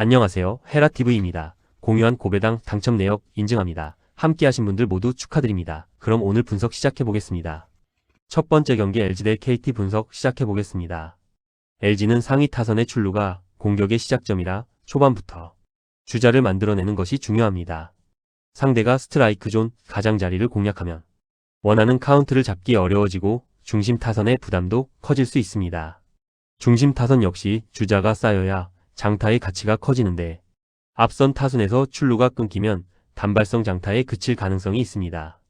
안녕하세요. 헤라TV입니다. 공유한 고배당 당첨 내역 인증합니다. 함께 하신 분들 모두 축하드립니다. 그럼 오늘 분석 시작해 보겠습니다. 첫 번째 경기 LG 대 KT 분석 시작해 보겠습니다. LG는 상위 타선의 출루가 공격의 시작점이라 초반부터 주자를 만들어내는 것이 중요합니다. 상대가 스트라이크 존 가장자리를 공략하면 원하는 카운트를 잡기 어려워지고 중심 타선의 부담도 커질 수 있습니다. 중심 타선 역시 주자가 쌓여야 장타의 가치가 커지는데 앞선 타순에서 출루가 끊기면 단발성 장타에 그칠 가능성이 있습니다.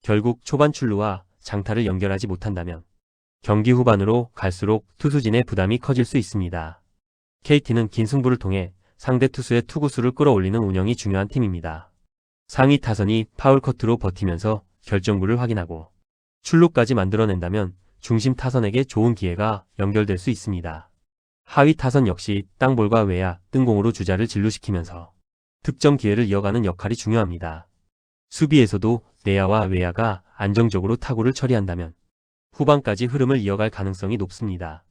결국 초반 출루와 장타를 연결하지 못한다면 경기 후반으로 갈수록 투수진의 부담이 커질 수 있습니다. KT는 긴 승부를 통해 상대 투수의 투구수를 끌어올리는 운영이 중요한 팀입니다. 상위 타선이 파울 커트로 버티면서 결정구를 확인하고 출루까지 만들어낸다면 중심 타선에게 좋은 기회가 연결될 수 있습니다. 하위 타선 역시 땅볼과 외야, 뜬공으로 주자를 진루시키면서 득점 기회를 이어가는 역할이 중요합니다. 수비에서도 내야와 외야가 안정적으로 타구를 처리한다면 후반까지 흐름을 이어갈 가능성이 높습니다.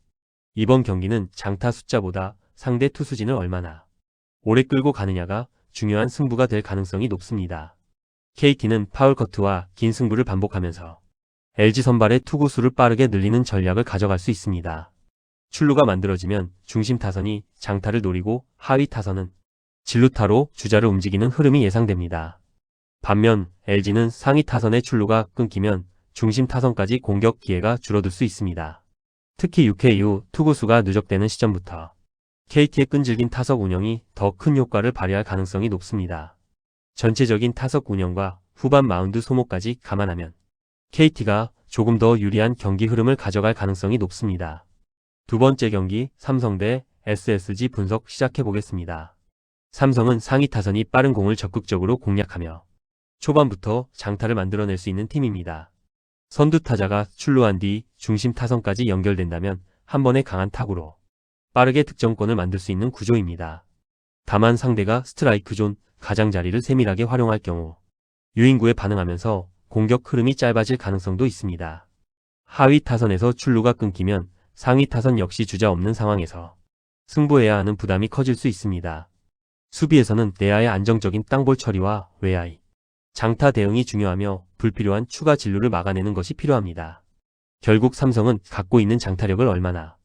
이번 경기는 장타 숫자보다 상대 투수진을 얼마나 오래 끌고 가느냐가 중요한 승부가 될 가능성이 높습니다. KT는 파울 커트와 긴 승부를 반복하면서 LG 선발의 투구수를 빠르게 늘리는 전략을 가져갈 수 있습니다. 출루가 만들어지면 중심 타선이 장타를 노리고 하위 타선은 진루타로 주자를 움직이는 흐름이 예상됩니다. 반면 LG는 상위 타선의 출루가 끊기면 중심 타선까지 공격 기회가 줄어들 수 있습니다. 특히 6회 이후 투구수가 누적되는 시점부터 KT의 끈질긴 타석 운영이 더 큰 효과를 발휘할 가능성이 높습니다. 전체적인 타석 운영과 후반 마운드 소모까지 감안하면 KT가 조금 더 유리한 경기 흐름을 가져갈 가능성이 높습니다. 두 번째 경기 삼성 대 SSG 분석 시작해 보겠습니다. 삼성은 상위 타선이 빠른 공을 적극적으로 공략하며 초반부터 장타를 만들어낼 수 있는 팀입니다. 선두 타자가 출루한 뒤 중심 타선까지 연결된다면 한 번의 강한 타구로 빠르게 득점권을 만들 수 있는 구조입니다. 다만 상대가 스트라이크 존 가장자리를 세밀하게 활용할 경우 유인구에 반응하면서 공격 흐름이 짧아질 가능성도 있습니다. 하위 타선에서 출루가 끊기면 상위 타선 역시 주자 없는 상황에서 승부해야 하는 부담이 커질 수 있습니다. 수비에서는 내야의 안정적인 땅볼 처리와 외야의 장타 대응이 중요하며 불필요한 추가 진루를 막아내는 것이 필요합니다. 결국 삼성은 갖고 있는 장타력을 얼마나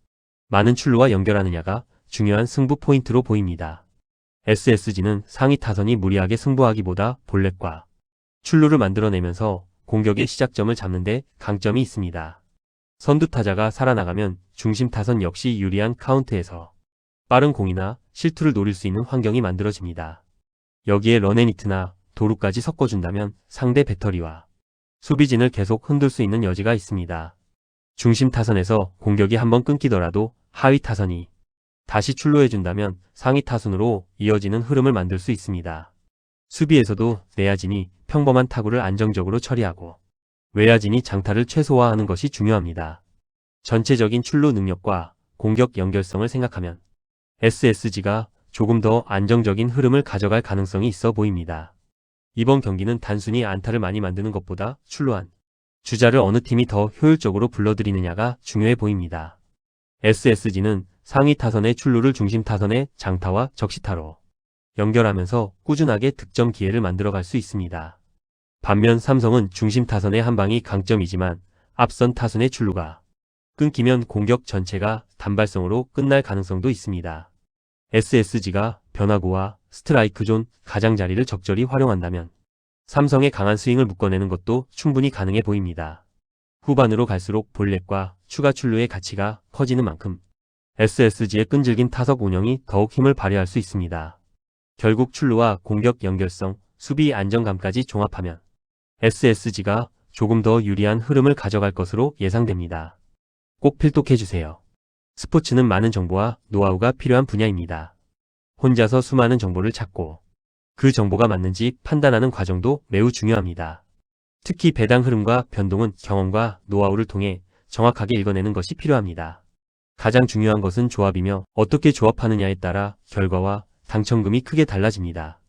많은 출루와 연결하느냐가 중요한 승부 포인트로 보입니다. SSG는 상위 타선이 무리하게 승부하기보다 볼넷과 출루를 만들어내면서 공격의 시작점을 잡는 데 강점이 있습니다. 선두 타자가 살아나가면 중심 타선 역시 유리한 카운트에서 빠른 공이나 실투를 노릴 수 있는 환경이 만들어집니다. 여기에 런앤히트나 도루까지 섞어준다면 상대 배터리와 수비진을 계속 흔들 수 있는 여지가 있습니다. 중심 타선에서 공격이 한번 끊기더라도 하위 타선이 다시 출루해준다면 상위 타선으로 이어지는 흐름을 만들 수 있습니다. 수비에서도 내야진이 평범한 타구를 안정적으로 처리하고 외야진이 장타를 최소화하는 것이 중요합니다. 전체적인 출루 능력과 공격 연결성을 생각하면 SSG가 조금 더 안정적인 흐름을 가져갈 가능성이 있어 보입니다. 이번 경기는 단순히 안타를 많이 만드는 것보다 출루한 주자를 어느 팀이 더 효율적으로 불러들이느냐가 중요해 보입니다. SSG는 상위 타선의 출루를 중심 타선의 장타와 적시타로 연결하면서 꾸준하게 득점 기회를 만들어갈 수 있습니다. 반면 삼성은 중심 타선의 한방이 강점이지만 앞선 타선의 출루가 끊기면 공격 전체가 단발성으로 끝날 가능성도 있습니다. SSG가 변화구와 스트라이크 존 가장자리를 적절히 활용한다면 삼성의 강한 스윙을 묶어내는 것도 충분히 가능해 보입니다. 후반으로 갈수록 볼넷과 추가 출루의 가치가 커지는 만큼 SSG의 끈질긴 타석 운영이 더욱 힘을 발휘할 수 있습니다. 결국 출루와 공격 연결성, 수비 안정감까지 종합하면 SSG가 조금 더 유리한 흐름을 가져갈 것으로 예상됩니다. 꼭 필독해주세요. 스포츠는 많은 정보와 노하우가 필요한 분야입니다. 혼자서 수많은 정보를 찾고 그 정보가 맞는지 판단하는 과정도 매우 중요합니다. 특히 배당 흐름과 변동은 경험과 노하우를 통해 정확하게 읽어내는 것이 필요합니다. 가장 중요한 것은 조합이며 어떻게 조합하느냐에 따라 결과와 당첨금이 크게 달라집니다.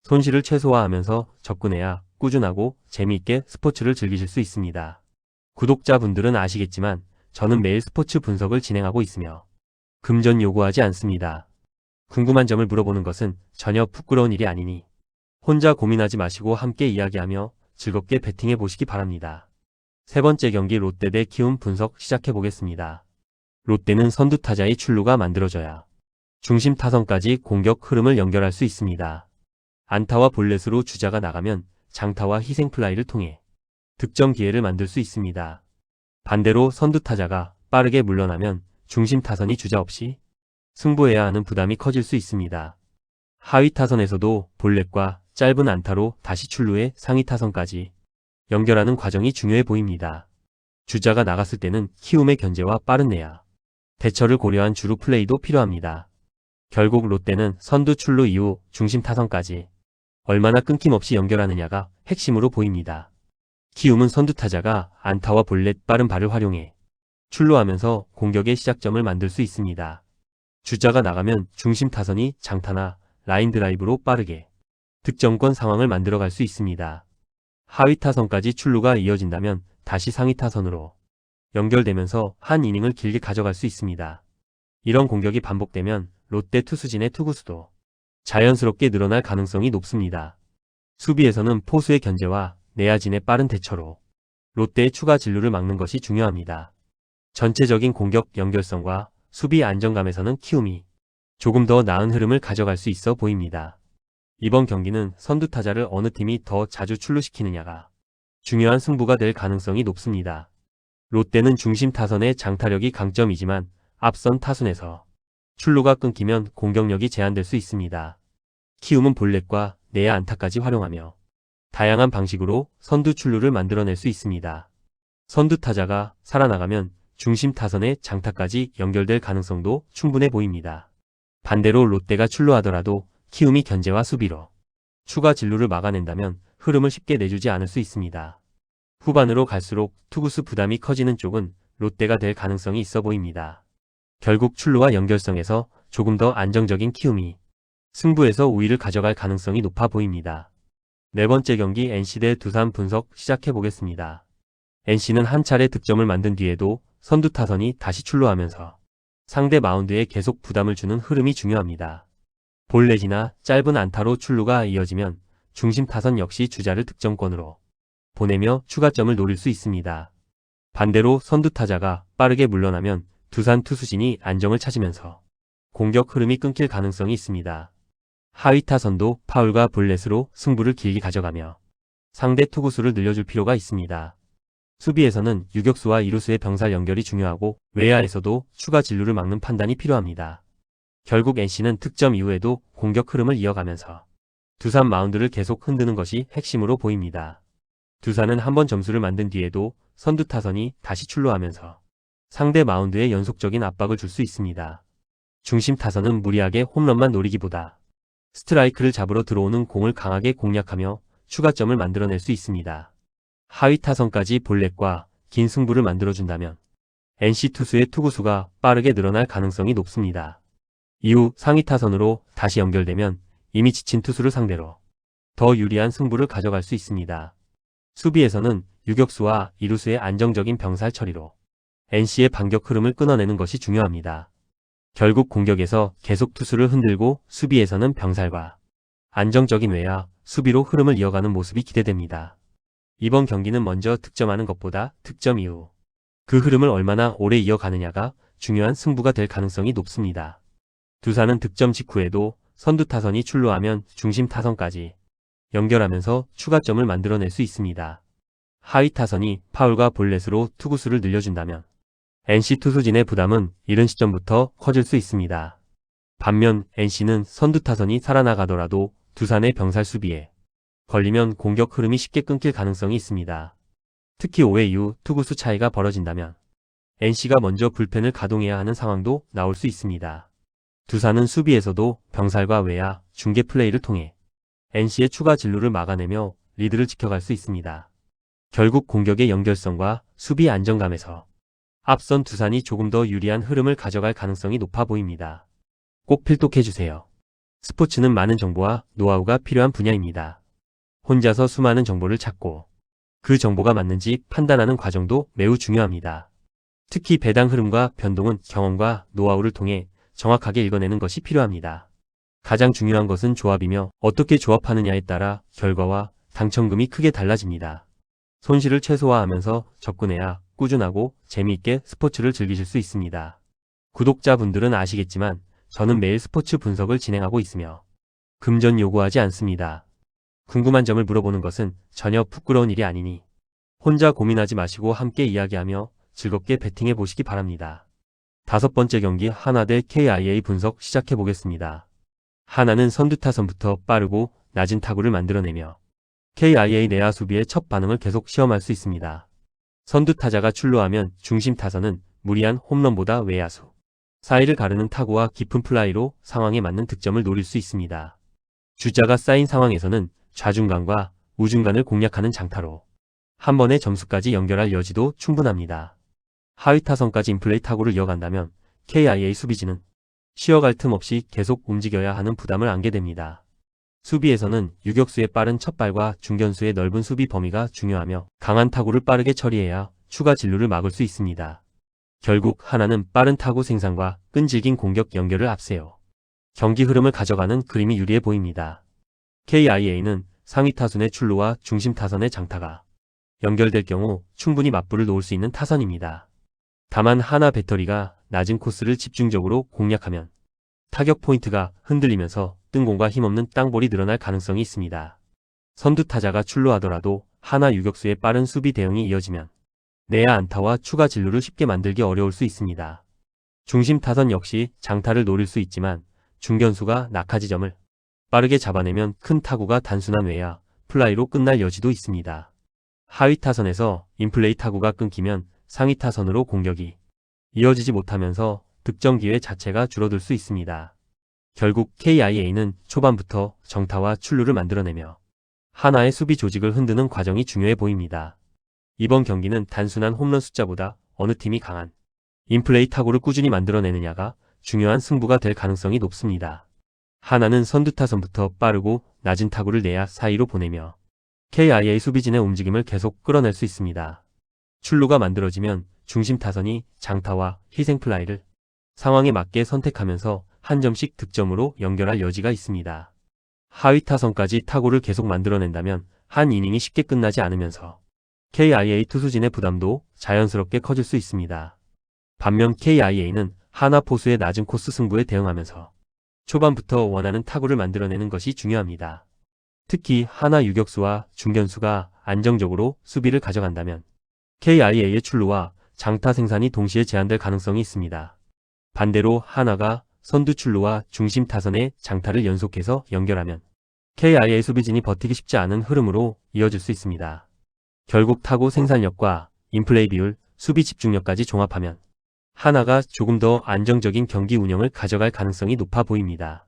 손실을 최소화하면서 접근해야 꾸준하고 재미있게 스포츠를 즐기실 수 있습니다. 구독자분들은 아시겠지만 저는 매일 스포츠 분석을 진행하고 있으며 금전 요구하지 않습니다. 궁금한 점을 물어보는 것은 전혀 부끄러운 일이 아니니 혼자 고민하지 마시고 함께 이야기하며 즐겁게 배팅해 보시기 바랍니다. 세 번째 경기 롯데 대 키움 분석 시작해 보겠습니다. 롯데는 선두 타자의 출루가 만들어져야 중심 타선까지 공격 흐름을 연결할 수 있습니다. 안타와 볼넷으로 주자가 나가면 장타와 희생 플라이를 통해 득점 기회를 만들 수 있습니다. 반대로 선두 타자가 빠르게 물러나면 중심 타선이 주자 없이 승부해야 하는 부담이 커질 수 있습니다. 하위 타선에서도 볼넷과 짧은 안타로 다시 출루해 상위 타선까지 연결하는 과정이 중요해 보입니다. 주자가 나갔을 때는 키움의 견제와 빠른 내야, 대처를 고려한 주루 플레이도 필요합니다. 결국 롯데는 선두 출루 이후 중심 타선까지 얼마나 끊김없이 연결하느냐가 핵심으로 보입니다. 키움은 선두 타자가 안타와 볼넷 빠른 발을 활용해 출루하면서 공격의 시작점을 만들 수 있습니다. 주자가 나가면 중심 타선이 장타나 라인 드라이브로 빠르게 득점권 상황을 만들어갈 수 있습니다. 하위 타선까지 출루가 이어진다면 다시 상위 타선으로 연결되면서 한 이닝을 길게 가져갈 수 있습니다. 이런 공격이 반복되면 롯데 투수진의 투구수도 자연스럽게 늘어날 가능성이 높습니다. 수비에서는 포수의 견제와 내야진의 빠른 대처로 롯데의 추가 진루를 막는 것이 중요합니다. 전체적인 공격 연결성과 수비 안정감에서는 키움이 조금 더 나은 흐름을 가져갈 수 있어 보입니다. 이번 경기는 선두 타자를 어느 팀이 더 자주 출루시키느냐가 중요한 승부가 될 가능성이 높습니다. 롯데는 중심 타선의 장타력이 강점이지만 앞선 타순에서 출루가 끊기면 공격력이 제한될 수 있습니다. 키움은 볼넷과 내야 안타까지 활용하며 다양한 방식으로 선두 출루를 만들어낼 수 있습니다. 선두 타자가 살아나가면 중심 타선의 장타까지 연결될 가능성도 충분해 보입니다. 반대로 롯데가 출루하더라도 키움이 견제와 수비로 추가 진루를 막아낸다면 흐름을 쉽게 내주지 않을 수 있습니다. 후반으로 갈수록 투구수 부담이 커지는 쪽은 롯데가 될 가능성이 있어 보입니다. 결국 출루와 연결성에서 조금 더 안정적인 키움이 승부에서 우위를 가져갈 가능성이 높아 보입니다. 네 번째 경기 NC 대 두산 분석 시작해 보겠습니다. NC는 한 차례 득점을 만든 뒤에도 선두 타선이 다시 출루하면서 상대 마운드에 계속 부담을 주는 흐름이 중요합니다. 볼넷이나 짧은 안타로 출루가 이어지면 중심 타선 역시 주자를 득점권으로 보내며 추가점을 노릴 수 있습니다. 반대로 선두 타자가 빠르게 물러나면 두산 투수진이 안정을 찾으면서 공격 흐름이 끊길 가능성이 있습니다. 하위 타선도 파울과 볼넷으로 승부를 길게 가져가며 상대 투구수를 늘려줄 필요가 있습니다. 수비에서는 유격수와 이루수의 병살 연결이 중요하고 외야에서도 추가 진루를 막는 판단이 필요합니다. 결국 NC는 득점 이후에도 공격 흐름을 이어가면서 두산 마운드를 계속 흔드는 것이 핵심으로 보입니다. 두산은 한번 점수를 만든 뒤에도 선두 타선이 다시 출루하면서 상대 마운드에 연속적인 압박을 줄 수 있습니다. 중심 타선은 무리하게 홈런만 노리기보다 스트라이크를 잡으러 들어오는 공을 강하게 공략하며 추가점을 만들어낼 수 있습니다. 하위 타선까지 볼넷과 긴 승부를 만들어준다면 NC 투수의 투구수가 빠르게 늘어날 가능성이 높습니다. 이후 상위 타선으로 다시 연결되면 이미 지친 투수를 상대로 더 유리한 승부를 가져갈 수 있습니다. 수비에서는 유격수와 이루수의 안정적인 병살 처리로 NC의 반격 흐름을 끊어내는 것이 중요합니다. 결국 공격에서 계속 투수를 흔들고 수비에서는 병살과 안정적인 외야, 수비로 흐름을 이어가는 모습이 기대됩니다. 이번 경기는 먼저 득점하는 것보다 득점 이후 그 흐름을 얼마나 오래 이어가느냐가 중요한 승부가 될 가능성이 높습니다. 두산은 득점 직후에도 선두 타선이 출루하면 중심 타선까지 연결하면서 추가점을 만들어낼 수 있습니다. 하위 타선이 파울과 볼넷으로 투구수를 늘려준다면 NC 투수진의 부담은 이른 시점부터 커질 수 있습니다. 반면 NC는 선두 타선이 살아나가더라도 두산의 병살 수비에 걸리면 공격 흐름이 쉽게 끊길 가능성이 있습니다. 특히 5회 이후 투구수 차이가 벌어진다면 NC가 먼저 불펜을 가동해야 하는 상황도 나올 수 있습니다. 두산은 수비에서도 병살과 외야, 중계 플레이를 통해 NC의 추가 진루를 막아내며 리드를 지켜갈 수 있습니다. 결국 공격의 연결성과 수비 안정감에서 앞선 두산이 조금 더 유리한 흐름을 가져갈 가능성이 높아 보입니다. 꼭 필독해주세요. 스포츠는 많은 정보와 노하우가 필요한 분야입니다. 혼자서 수많은 정보를 찾고 그 정보가 맞는지 판단하는 과정도 매우 중요합니다. 특히 배당 흐름과 변동은 경험과 노하우를 통해 정확하게 읽어내는 것이 필요합니다. 가장 중요한 것은 조합이며 어떻게 조합하느냐에 따라 결과와 당첨금이 크게 달라집니다. 손실을 최소화하면서 접근해야 꾸준하고 재미있게 스포츠를 즐기실 수 있습니다. 구독자분들은 아시겠지만 저는 매일 스포츠 분석을 진행하고 있으며 금전 요구하지 않습니다. 궁금한 점을 물어보는 것은 전혀 부끄러운 일이 아니니 혼자 고민하지 마시고 함께 이야기하며 즐겁게 배팅해 보시기 바랍니다. 5번째 경기 하나 대 KIA 분석 시작해 보겠습니다. 하나는 선두타선부터 빠르고 낮은 타구를 만들어내며 KIA 내야 수비의 첫 반응을 계속 시험할 수 있습니다. 선두타자가 출루하면 중심타선은 무리한 홈런보다 외야수 사이를 가르는 타구와 깊은 플라이로 상황에 맞는 득점을 노릴 수 있습니다. 주자가 쌓인 상황에서는 좌중간과 우중간을 공략하는 장타로 한 번에 점수까지 연결할 여지도 충분합니다. 하위 타선까지 인플레이 타구를 이어간다면 KIA 수비진은 쉬어갈 틈 없이 계속 움직여야 하는 부담을 안게 됩니다. 수비에서는 유격수의 빠른 첫발과 중견수의 넓은 수비 범위가 중요하며 강한 타구를 빠르게 처리해야 추가 진루를 막을 수 있습니다. 결국 하나는 빠른 타구 생산과 끈질긴 공격 연결을 앞세워 경기 흐름을 가져가는 그림이 유리해 보입니다. KIA는 상위 타순의 출루와 중심 타선의 장타가 연결될 경우 충분히 맞불을 놓을 수 있는 타선입니다. 다만 하나 배터리가 낮은 코스를 집중적으로 공략하면 타격 포인트가 흔들리면서 뜬공과 힘없는 땅볼이 늘어날 가능성이 있습니다. 선두 타자가 출루하더라도 하나 유격수의 빠른 수비 대응이 이어지면 내야 안타와 추가 진루를 쉽게 만들기 어려울 수 있습니다. 중심 타선 역시 장타를 노릴 수 있지만 중견수가 낙하 지점을 빠르게 잡아내면 큰 타구가 단순한 외야 플라이로 끝날 여지도 있습니다. 하위 타선에서 인플레이 타구가 끊기면 상위 타선으로 공격이 이어지지 못하면서 득점 기회 자체가 줄어들 수 있습니다. 결국 KIA는 초반부터 정타와 출루를 만들어내며 하나의 수비 조직을 흔드는 과정이 중요해 보입니다. 이번 경기는 단순한 홈런 숫자보다 어느 팀이 강한 인플레이 타구를 꾸준히 만들어내느냐가 중요한 승부가 될 가능성이 높습니다. 하나는 선두타선부터 빠르고 낮은 타구를 내야 사이로 보내며 KIA 수비진의 움직임을 계속 끌어낼 수 있습니다. 출루가 만들어지면 중심 타선이 장타와 희생 플라이를 상황에 맞게 선택하면서 한 점씩 득점으로 연결할 여지가 있습니다. 하위 타선까지 타구를 계속 만들어낸다면 한 이닝이 쉽게 끝나지 않으면서 KIA 투수진의 부담도 자연스럽게 커질 수 있습니다. 반면 KIA는 하나 포수의 낮은 코스 승부에 대응하면서 초반부터 원하는 타구를 만들어내는 것이 중요합니다. 특히 하나 유격수와 중견수가 안정적으로 수비를 가져간다면 KIA의 출루와 장타 생산이 동시에 제한될 가능성이 있습니다. 반대로 하나가 선두 출루와 중심 타선의 장타를 연속해서 연결하면 KIA 수비진이 버티기 쉽지 않은 흐름으로 이어질 수 있습니다. 결국 타구 생산력과 인플레이 비율, 수비 집중력까지 종합하면 하나가 조금 더 안정적인 경기 운영을 가져갈 가능성이 높아 보입니다.